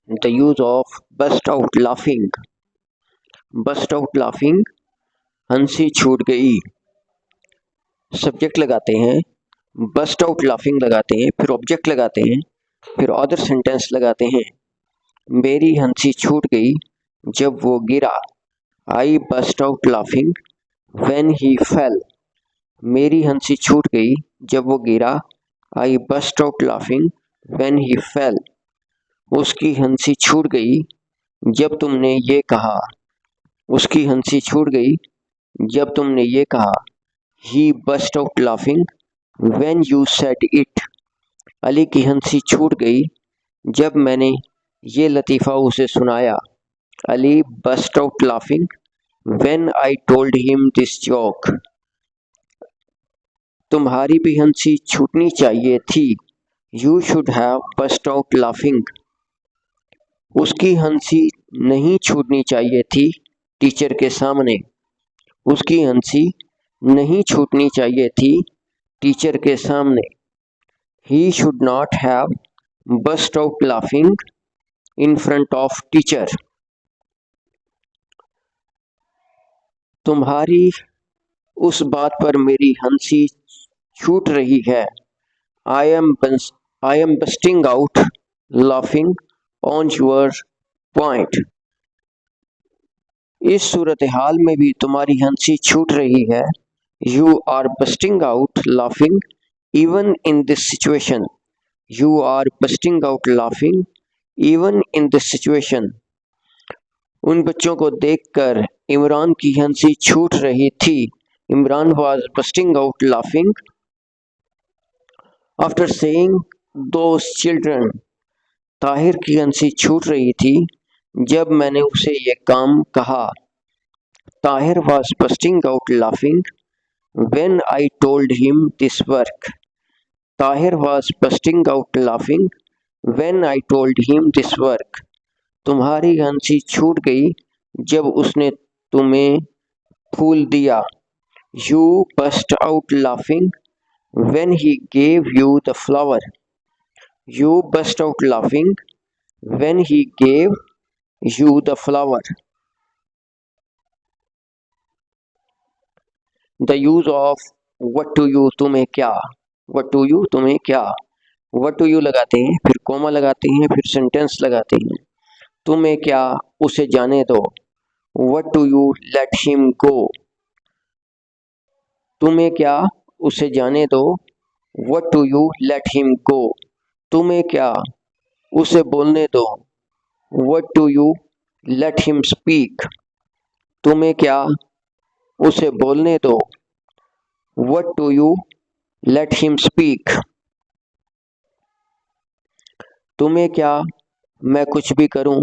The use of burst out laughing. Burst out laughing, हंसी छूट गई। सब्जेक्ट लगाते हैं, बस्ट आउट लाफिंग लगाते हैं, फिर ऑब्जेक्ट लगाते हैं, फिर अदर सेंटेंस लगाते हैं। मेरी हंसी छूट गई जब वो गिरा। I burst out laughing when he fell. मेरी हंसी छूट गई जब वो गिरा। I burst out laughing when he fell. उसकी हंसी छूट गई जब तुमने ये कहा। उसकी हंसी छूट गई जब तुमने ये कहा। He burst out laughing when you said it. Ali की हंसी छूट गई जब मैंने ये लतीफ़ा उसे सुनाया। Ali burst out laughing when I told him this joke. तुम्हारी भी हंसी छूटनी चाहिए थी। You should have burst out laughing. उसकी हंसी नहीं छूटनी चाहिए थी टीचर के सामने। उसकी हंसी नहीं छूटनी चाहिए थी टीचर के सामने। He should not have burst out laughing in front of teacher. तुम्हारी उस बात पर मेरी हंसी छूट रही है। I am bursting out laughing on your point. इस सूरत हाल में भी तुम्हारी हंसी छूट रही है। You are bursting out laughing even in this situation. You are bursting out laughing even in this situation. उन बच्चों को देखकर इमरान की हंसी छूट रही थी। Imran was bursting out laughing after seeing those children. Tahir की हंसी छूट रही थी जब मैंने उसे ये काम कहा। Tahir was bursting out laughing when I told him this work. Tahir was bursting out laughing when I told him this work. तुम्हारी हंसी छूट गई जब उसने तुम्हें फूल दिया। You burst out laughing when he gave you the flower. You burst out laughing when he gave you the flower. The use of what to you तुम्हें क्या। What to you तुम्हें क्या। What to you लगाते हैं, फिर coma लगाते हैं, फिर सेंटेंस लगाते हैं। तुम्हें क्या, उसे जाने दो। What to you let him go. तुम्हें क्या, उसे जाने दो। What to you let him go. तुम्हें क्या, उसे बोलने दो। What to you let him speak. तुम्हें क्या, उसे बोलने दो। What do you let him speak. तुम्हें क्या, मैं कुछ भी करूं।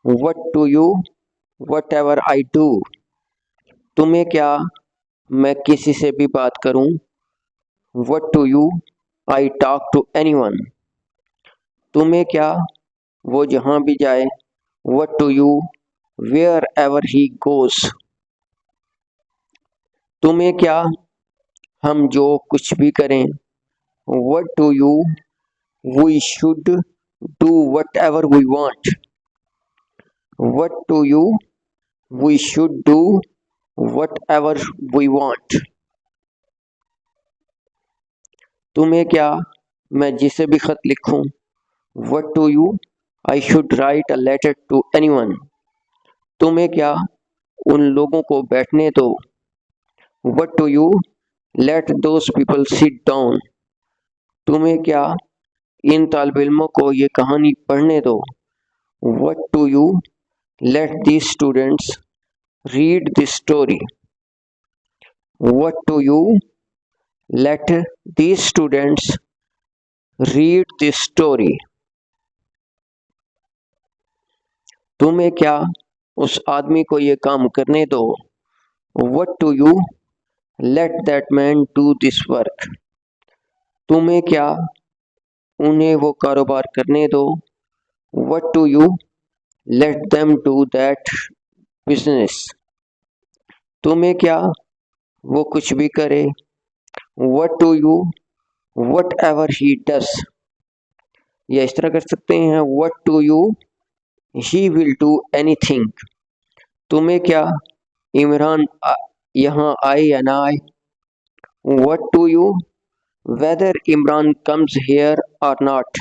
What do you whatever I do. तुम्हें क्या, मैं किसी से भी बात करूं। What do you I talk to anyone. तुम्हें क्या, वो जहां भी जाए। What do you wherever he goes. तुम्हें क्या, हम जो कुछ भी करें। What do you we should do whatever we want. What do you we should do whatever we want. तुम्हें क्या, मैं जिसे भी खत लिखूं। What do you I should write a letter to anyone. तुम्हें क्या, उन लोगों को बैठने दो। What do you let those people sit down. तुम्हें क्या, इन तालिब इल्मों को ये कहानी पढ़ने दो। What do you let these students read this story. What do you let these students read this story. तुम्हें क्या, उस आदमी को ये काम करने दो। What do you let that man do this work. तुम्हें क्या, उन्हें वो कारोबार करने दो। What do you let them do that business. तुम्हें क्या, वो कुछ भी करे। What do you whatever he does. या इस तरह कर सकते हैं what to you, he will do anything. तुम्हें क्या इमरान यहाँ आए या ना आए। What to you, whether Imran comes here or not.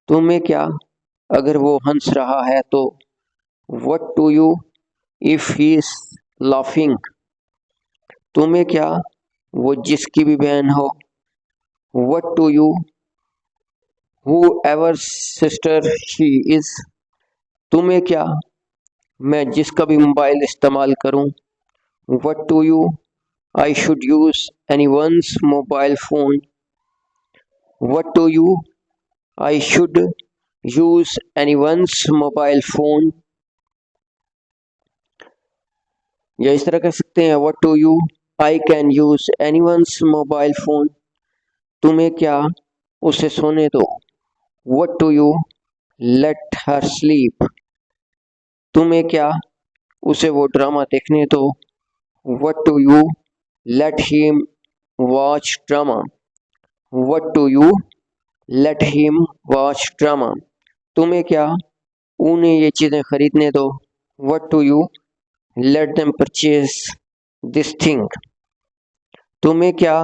तुम्हें क्या अगर वो हंस रहा है तो। What to you if he is laughing. तुम्हें क्या वो जिसकी भी बहन हो। What to you whoever sister she is. तुम्हें क्या मैं जिसका भी मोबाइल इस्तेमाल करूं। What to you I should use anyone's mobile phone. What to you I should use anyone's mobile phone. या इस तरह कह सकते हैं what to you I can use anyone's mobile phone. तुम्हें क्या उसे सोने दो। What to you let her sleep. तुम्हें क्या उसे वो ड्रामा देखने दो। What to you let him watch drama. What to you let him watch drama. तुम्हें क्या उन्हें ये चीज़ें खरीदने दो। What to you let them purchase this thing. तुम्हें क्या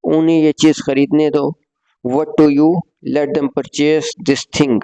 उन्हें ये चीज़ खरीदने दो। What to you let them purchase this thing.